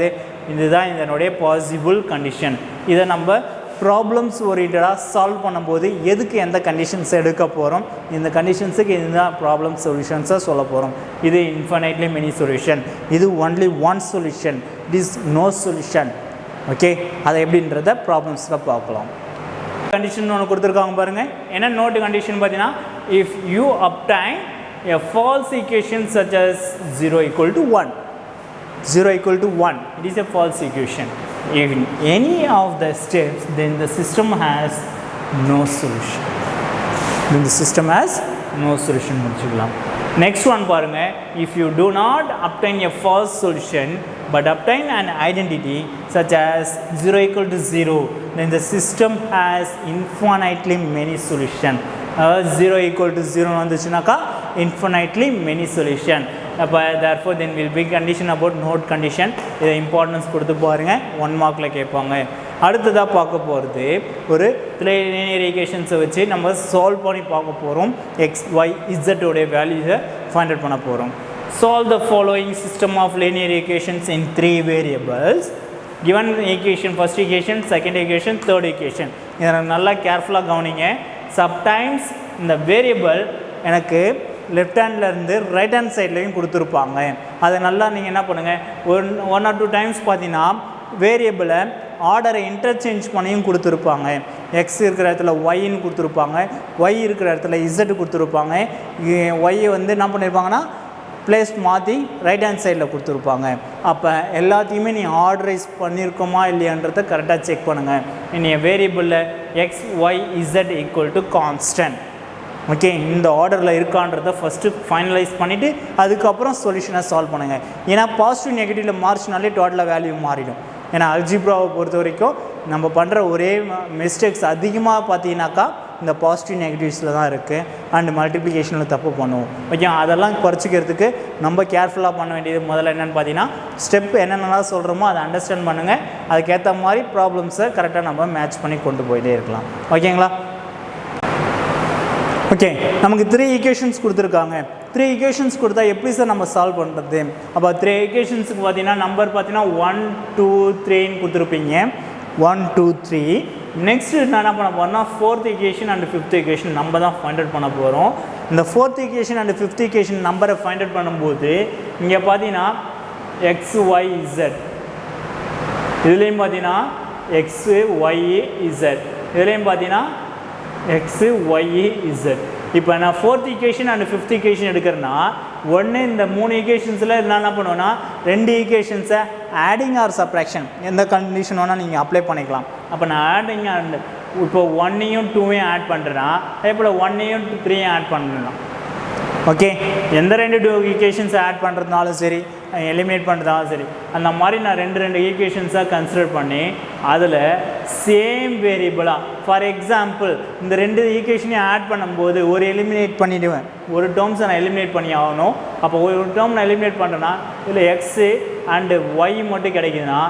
இதுதான் இதனுடைய பாசிபிள் கண்டிஷன். இதை நம்ம ப்ராப்ளம்ஸ் ஓரியன்டாக சால்வ் பண்ணும்போது எதுக்கு எந்த கண்டிஷன்ஸ் எடுக்க போகிறோம், இந்த கண்டிஷன்ஸுக்கு இதுதான் ப்ராப்ளம் சொல்யூஷன்ஸாக சொல்ல போகிறோம். இது இன்ஃபனைட்லி மெனி சொல்யூஷன், இது only one solution, it is no solution. Okay, அதை எப்படின்றத ப்ராப்ளம்ஸில் பார்க்கலாம். கண்டிஷன் ஒன்று கொடுத்துருக்காங்க பாருங்கள். என்ன நோட்டு கண்டிஷன் பார்த்தீங்கன்னா, if you obtain a false equation such as 0 equal to 1, 0 equal to 1, it is a false equation. If in any of the steps, then the system has no solution. Then the system has no solution. முடிச்சுக்கலாம். Next one பாருங்க. If you do not obtain a false solution but obtain an identity such as 0 equal to 0, then the system has infinitely many solution. 0 equal to 0 வந்துச்சுனாக்கா infinitely many solution. அப்போ therefore then will be condition about node condition. இதை importance கொடுத்து பாருங்கள், 1 மார்க்கில் கேட்பாங்க. அடுத்ததாக பார்க்க போகிறது ஒரு linear equations-ஐ வச்சு நம்ம சால்வ் பண்ணி பார்க்க போகிறோம். x, y, z உடைய வேல்யூஸை ஃபைண்ட் அவுட் பண்ண போகிறோம். Solve the following system of linear equations in 3 variables. Given equation, first equation, second equation, third equation. இதை நல்லா கேர்ஃபுல்லாக கவனிங்க. சம்டைம்ஸ் இந்த வேரியபிள் எனக்கு லெஃப்ட் ஹேண்ட்லேருந்து ரைட் ஹேண்ட் சைட்லேயும் கொடுத்துருப்பாங்க. அதை நல்லா நீங்கள் என்ன பண்ணுங்கள், 1 or 2 டைம்ஸ் பார்த்தீங்கன்னா வேரியபிளை ஆர்டரை இன்டர்சேஞ்ச் பண்ணியும் கொடுத்துருப்பாங்க. எக்ஸ் இருக்கிற இடத்துல ஒய்ன்னு கொடுத்துருப்பாங்க, ஒய் இருக்கிற இடத்துல இசட் கொடுத்துருப்பாங்க. ஒய்யை வந்து என்ன பண்ணியிருப்பாங்கன்னா பிளேஸ் மாற்றி ரைட் ஹேண்ட் சைடில் கொடுத்துருப்பாங்க. அப்போ எல்லாத்தையுமே நீ ஆர்டரைஸ் பண்ணியிருக்கோமா இல்லையான்றதை கரெக்டாக செக் பண்ணுங்கள். இனி வேரியபிளில் x y z equal to constant. Okay, இந்த ஆர்டரில் இருக்கான்றதை ஃபஸ்ட்டு ஃபைனலைஸ் பண்ணிவிட்டு அதுக்கப்புறம் சொல்யூஷனை சால்வ் பண்ணுங்கள். ஏன்னா பாசிட்டிவ் நெகட்டிவில் மார்ச்னாலே டோட்டலாக வேல்யூ மாறிடும். ஏன்னா அல்ஜிப்ராவை பொறுத்த வரைக்கும் நம்ம பண்ணுற ஒரே மிஸ்டேக்ஸ் அதிகமாக பார்த்தீங்கன்னாக்கா இந்த பாசிட்டிவ் நெகட்டிவ்ஸில் தான் இருக்குது. அண்ட் மல்டிப்ளிகேஷனில் தப்பு பண்ணுவோம். ஓகே, அதெல்லாம் குறைச்சிக்கிறதுக்கு நம்ம கேர்ஃபுல்லாக பண்ண வேண்டியது முதல்ல என்னென்னு பார்த்தீங்கன்னா ஸ்டெப் என்னென்னலாம் சொல்கிறோமோ அதை அண்டர்ஸ்டாண்ட் பண்ணுங்கள். அதுக்கேற்ற மாதிரி ப்ராப்ளம்ஸை கரெக்டாக நம்ம மேட்ச் பண்ணி கொண்டு போயிட்டே இருக்கலாம். ஓகேங்களா? ஓகே, நமக்கு 3 ஈக்குவேஷன்ஸ் கொடுத்துருக்காங்க. 3 ஈக்குவேஷன்ஸ் கொடுத்தா எப்படி சார் நம்ம சால்வ் பண்ணுறது? அப்போ 3 ஈக்குவேஷன்ஸுக்கு பார்த்தீங்கன்னா நம்பர் பார்த்தீங்கன்னா 1 2 3ன்னு கொடுத்துருப்பீங்க. 1 2 3. நெக்ஸ்ட்டு நான் என்ன பண்ண போகிறேன்னா 4th equation and 5th equation நம்ம தான் ஃபைண்ட் அவுட் பண்ண போகிறோம். இந்த 4th equation and 5th equation நம்பரை ஃபைண்ட் அவுட் பண்ணும்போது இங்கே பார்த்தீங்கன்னா எக்ஸ் ஒய் இசட், இதுலேயும் பார்த்தீங்கன்னா எக்ஸு ஒய் இசட், இதுலேயும் பார்த்தீங்கன்னா எக்ஸு ஒய் இசட். இப்போ நான் 4th equation and 5th equation எடுக்கிறேன்னா ஒன்று இந்த 3 ஈக்குவேஷன்ஸில் என்ன பண்ணுவேன்னா 2 ஈக்குவேஷன்ஸை ஆடிங் ஆர் சப்ராக்ஷன் எந்த கண்டிஷன் வேணால் நீங்கள் அப்ளை பண்ணிக்கலாம். அப்போ நான் ஆடிங் அண்ட் இப்போ 1ஐயும் 2ஐயும் ஆட் பண்ணுறேன்னா அதே போல் 1ஐயும் 3ஐயும் ஆட் பண்ணலாம். ஓகே, எந்த 2 ஈக்குவேஷன்ஸை ஆட் பண்ணுறதுனாலும் சரி எலிமினேட் பண்ணுறதாலும் சரி அந்த மாதிரி நான் 2 ஈக்குவேஷன்ஸாக கன்சிடர் பண்ணி அதில் சேம் வேரியபிளாக ஃபார் எக்ஸாம்பிள் இந்த 2 ஈக்குவேஷனையும் ஆட் பண்ணும்போது ஒரு எலிமினேட் பண்ணிவிடுவேன். ஒரு டேர்ம்ஸை நான் எலிமினேட் பண்ணி ஆகணும். அப்போ ஒரு டேர்ம் நான் எலிமினேட் பண்ணுறேன்னா இதில் எக்ஸு அண்டு ஒய் மட்டும் கிடைக்குதுன்னா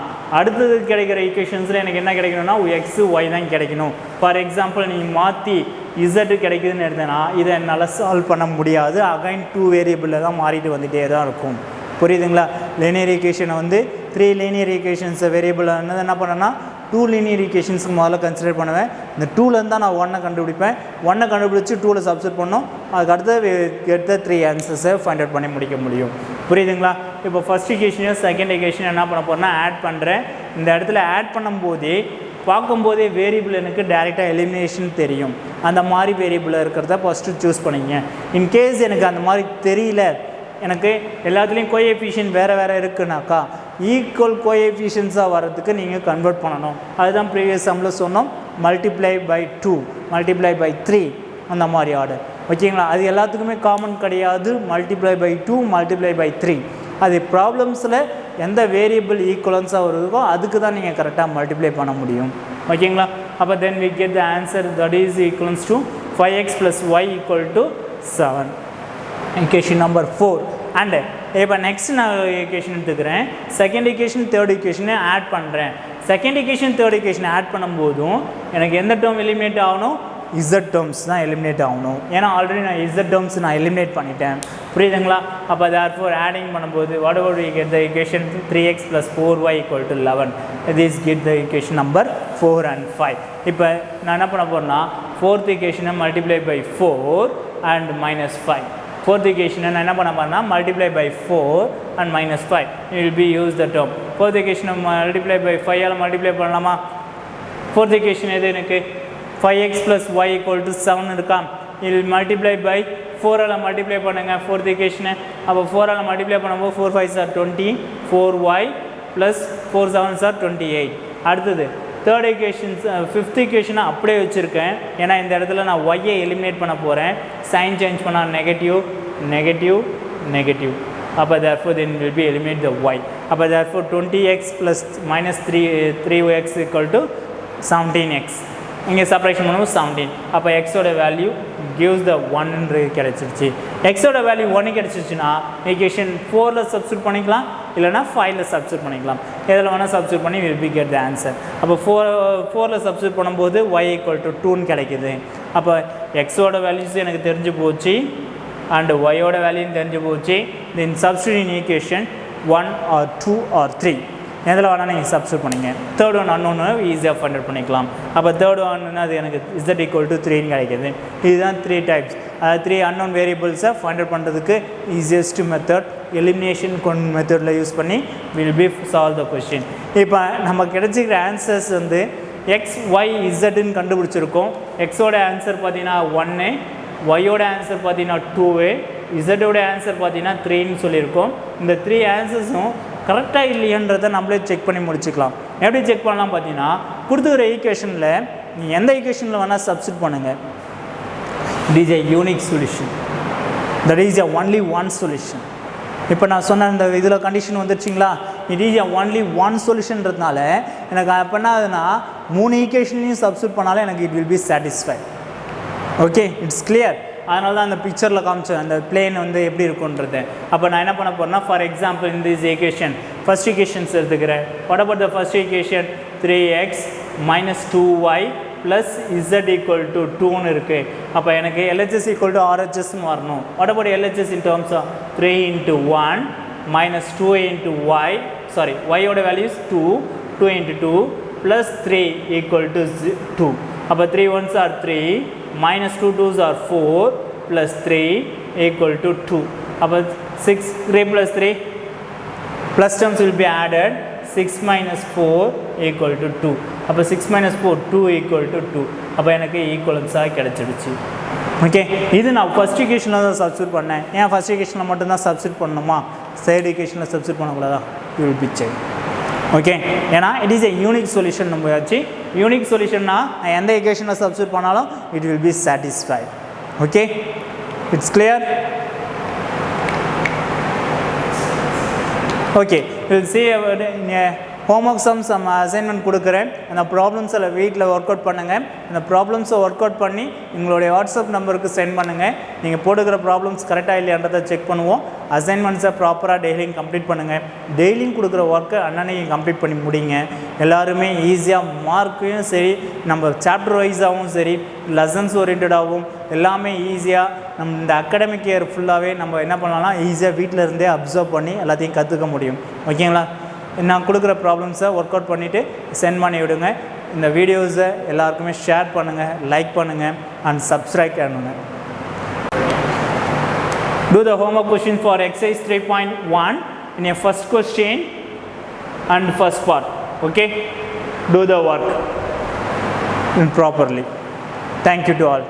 அடுத்தது கிடைக்கிற ஈக்குவேஷன்ஸில் எனக்கு என்ன கிடைக்கணும்னா எக்ஸு ஒய் தான் கிடைக்கணும். ஃபார் எக்ஸாம்பிள் நீங்கள் மாற்றி இசட்டு கிடைக்குதுன்னு எடுத்தேன்னா இதை என்னால் சால்வ் பண்ண முடியாது. அகைன் 2 வேரியபிளில் தான் மாறிட்டு வந்துகிட்டே தான் இருக்கும். புரியுதுங்களா? லீனியர் ஈக்குவேஷனை வந்து 3 லீனியர் ஈக்குவேஷன்ஸை வேரியபிளாக என்ன பண்ணேன்னா 2 லீனியர் ஈக்குவேஷன்ஸுக்கு முதல்ல கன்சிடர் பண்ணுவேன். இந்த 2லேருந்து தான் நான் 1 கண்டுபிடிப்பேன். 1 கண்டுபிடிச்சி 2ல் சப்ஸ்டிட் பண்ணோம். அதுக்கு அடுத்த 3 ஆன்சர்ஸை ஃபைண்ட் அவுட் பண்ணி முடிக்க முடியும். புரியுதுங்களா? இப்போ ஃபஸ்ட் ஈக்குவேஷனையும் செகண்ட் ஈக்குவேஷன் என்ன பண்ண போகிறேன்னா ஆட் பண்ணுறேன். இந்த இடத்துல ஆட் பண்ணும்போதே பார்க்கும்போதே வேரியபிள் எனக்கு டேரெக்டாக எலிமினேஷன் தெரியும். அந்த மாதிரி வேரியபிளாக இருக்கிறத ஃபஸ்ட்டு சூஸ் பண்ணிங்க. இன்கேஸ் எனக்கு அந்த மாதிரி தெரியல, எனக்கு எல்லாத்துலேயும் கோஎஃபிஷியன்ட் வேறு இருக்குனாக்கா ஈக்குவல் கோஎஃபிஷியன்ஸாக வர்றதுக்கு நீங்கள் கன்வெர்ட் பண்ணணும். அதுதான் ப்ரீவியஸ் சம்மில் சொன்னோம், மல்டிப்ளை பை 2 மல்டிப்ளை பை 3 அந்த மாதிரி ஆர்டர். ஓகேங்களா? அது எல்லாத்துக்குமே காமன் கிடையாது. மல்டிப்ளை பை 2 மல்டிப்ளை பை 3 அது ப்ராப்ளம்ஸில் எந்த வேரியபிள் ஈக்குவலன்ஸாக வருதோ அதுக்கு தான் நீங்கள் கரெக்டாக மல்டிப்ளை பண்ண முடியும். ஓகேங்களா? அப்போ then we get the answer that is equivalence to 5x + y = 7. Equation number 4. And இப்போ நெக்ஸ்ட் நான் ஈக்குவேஷன் எடுத்துக்கிறேன். செகண்ட் ஈக்குவேஷன் தேர்ட் ஈக்குவேஷனை ஆட் பண்ணுறேன். Second equation third equation add பண்ணும்போதும் எனக்கு எந்த டேர்ம் எலிமினேட் ஆகணும்? இசட் டேர்ம்ஸ் தான் எலிமினேட் ஆகணும். ஏன்னா ஆல்ரெடி நான் இசட் டேர்ம்ஸ் நான் எலிமினேட் பண்ணிட்டேன். புரியுதுங்களா? அப்போ தேர்ஃபோர் ஆடிங் பண்ணும்போது whatever we get the equation 3x + 4y = 11. This get the equation number 4 and 5. இப்போ நான் என்ன பண்ண போகிறேன்னா 4th ஈக்குவேஷனை மல்டிப்ளை பை 4 and -5. 4th ஈக்குவேஷனை நான் என்ன பண்ண போகிறேன்னா multiply by 4 and -5. It will be use the term. 4th ஈக்குவேஷனை மல்டிப்ளை பை 5 ஆல் மல்டிப்ளை பண்ணலாமா? 4th ஈக்குவேஷன் எது எனக்கு 5x + y = 7 இருக்கா? இது மல்டிப்ளை பை 4 ஆல் மல்டிப்ளை பண்ணுங்கள் 4th ஈக்குவேஷனை. அப்போ 4 ஆல் மல்டிப்ளை பண்ணும்போது 4 5s are 20, 4y + 4 7s are 28. அடுத்தது தேர்ட் ஈக்குவேஷன்ஸ் 5th ஈக்குவேஷனை அப்படியே வச்சுருக்கேன். ஏன்னா இந்த இடத்துல நான் ஒய்யை எலிமினேட் பண்ண போகிறேன். சைன் சேஞ்ச் பண்ணால் நெகட்டிவ் நெகட்டிவ் நெகட்டிவ். அப்போ therefore then will be eliminate the y. அப்போ therefore 20x + -3x = 17x. இங்கே செப்பரேஷன் பண்ணும்போது 17. அப்போ எக்ஸோட வேல்யூ gives the 1 கிடச்சிருச்சு. எக்ஸோட வேல்யூ 1 கிடச்சிருச்சுன்னா ஈக்குவேஷன் 4ல் சப்ஸ்டியூட் பண்ணிக்கலாம், இல்லைனா 5ல் சப்ஸ்டியூட் பண்ணிக்கலாம். எதில் வேணால் சப்ஸ்டியூட் பண்ணி will be get the answer. அப்போ 4ல் சப்ஸ்டியூட் பண்ணும்போது y = 2 கிடைக்குது. அப்போ எக்ஸோட வேல்யூஸ் எனக்கு தெரிஞ்சு போச்சு அண்ட் ஒய்யோட வேல்யூ தெரிஞ்சு போச்சு. தென் substitute in equation 1 or 2 or 3 எதில் வேணால் நீங்கள் சப்ஸ்டியூட் பண்ணிங்க. தேர்ட் ஒன் அன்னோன்னு ஈஸியாக ஃபைண்ட் அவுட் பண்ணிக்கலாம். அப்போ தேர்ட் ஒன்னு அது எனக்கு z = 3 கிடைக்கிது. இதுதான் 3 டைப்ஸ். அதாவது 3 அன்னோன் வேரியபிள்ஸை ஃபைண்ட் அவுட் பண்ணுறதுக்கு ஈஸியஸ்ட் மெத்தட் எலிமினேஷன் மெத்தடில் யூஸ் பண்ணி will be solve the question. இப்போ நம்ம கிடைச்சிக்கிற ஆன்சர்ஸ் வந்து எக்ஸ் ஒய் இசட்னு கண்டுபிடிச்சிருக்கோம். எக்ஸோட ஆன்சர் பார்த்தீங்கன்னா 1, ஒய்யோட ஆன்சர் பார்த்தீங்கன்னா 2, இசட்டோட ஆன்சர் பார்த்தீங்கன்னா 3ன்னு சொல்லியிருக்கோம். இந்த 3 ஆன்சர்ஸும் கரெக்டாக இல்லையன்றதை நம்மளே செக் பண்ணி முடிச்சுக்கலாம். எப்படி செக் பண்ணலாம் பார்த்தீங்கன்னா, கொடுத்துக்கிற ஈக்குவேஷனில் நீங்கள் எந்த ஈக்குவேஷனில் வேணால் சப்ஸ்டிட் பண்ணுங்கள். It is a unique solution. That is a only one solution. இப்போ நான் சொன்ன இந்த இதில் கண்டிஷன் வந்துடுச்சிங்களா, it is a only one சொல்யூஷன்றதுனால எனக்கு அப்போ என்ன ஆகுதுன்னா 3 ஈக்குவேஷன்லையும் சப்ஸ்டிட் பண்ணாலும் எனக்கு it will be satisfy. Okay, it's clear. அதனால தான் அந்த பிக்சரில் காமிச்சேன் அந்த பிளேன் வந்து எப்படி இருக்குன்றது. அப்போ நான் என்ன பண்ண போகிறேன்னா, ஃபார் எக்ஸாம்பிள் இந்த இஸ் ஈக்குவேஷன் ஃபர்ஸ்ட் ஈக்குவேஷன்ஸ் எடுத்துக்கிறேன். What about the first equation? 3x minus 2y plus z equal to 2ன்னு இருக்குது. அப்போ எனக்கு LHS equal to RHSன்னு வரணும். What about LHS in terms of 3 into 1 minus 2 into y, sorry, y ஓட values 2, 2 into 2 plus 3 equal to 2. அப்போ 3 1s are 3 minus 2 2s are 4 plus 3 equal to 2. அப்போ 6, 3 plus 3 plus terms will be added. 6 minus 4 equal to 2. அப்போ 6 minus 4 2 equal to 2. அப்போ எனக்கு ஈக்குவலன்ஸாக கிடச்சிடுச்சு. Okay, இது நான் first ஈக்குவேஷனில் தான் சப்ஸ்டிட் பண்ணேன். ஏன் ஃபஸ்ட் ஈக்குவேஷனில் மட்டும்தான் சப்ஸ்டிட் பண்ணணுமா? சைடு ஈக்குவேஷனில் சப்ஸ்டிட் பண்ணக்கூடாதா? You will be check. Okay, ஏன்னா it is a unique solution. நம்ம ஆச்சு யூனிக் சொல்யூஷன்னா எந்த ஈக்குவேஷனில் சப்ஸ்டிட் பண்ணாலும் it will be satisfy. Okay, it's clear. Okay, will see homework sums நம்ம அசைன்மெண்ட் கொடுக்குறேன். அந்த ப்ராப்ளம்ஸில் வீட்டில் ஒர்க் அவுட் பண்ணுங்கள். அந்த ப்ராப்ளம்ஸை ஒர்க் அவுட் பண்ணி எங்களுடைய வாட்ஸ்அப் நம்பருக்கு சென்ட் பண்ணுங்கள். நீங்கள் போடுகிற ப்ராப்ளம்ஸ் கரெக்டாக இல்லையான்றதை செக் பண்ணுவோம். அசைன்மெண்ட்ஸை ப்ராப்பராக டெய்லியும் கம்ப்ளீட் பண்ணுங்கள். டெய்லியும் கொடுக்குற ஒர்க்கை அன்னன்னைக்கு கம்ப்ளீட் பண்ணி முடிங்க. எல்லாருமே ஈஸியாக மார்க்கையும் சரி, நம்ம சாப்டர் வைஸாகவும் சரி, லெசன்ஸ் ஓரியன்டாகவும் எல்லாமே ஈஸியாக நம்ம இந்த அகாடமிக் இயர் ஃபுல்லாகவே நம்ம என்ன பண்ணலாம்னா ஈஸியாக வீட்டில் இருந்தே அப்சர்வ் பண்ணி எல்லாத்தையும் கற்றுக்க முடியும். ஓகேங்களா? நான் கொடுக்குற ப்ராப்ளம்ஸை ஒர்க் அவுட் பண்ணிவிட்டு சென்ட் பண்ணி விடுங்க. இந்த வீடியோஸை எல்லாருக்குமே ஷேர் பண்ணுங்கள், லைக் பண்ணுங்கள் அண்ட் சப்ஸ்கிரைப் பண்ணுங்கள். Do the homework question for exercise 3.1 in a first question and first part. Okay? Do the work properly. Thank you to all.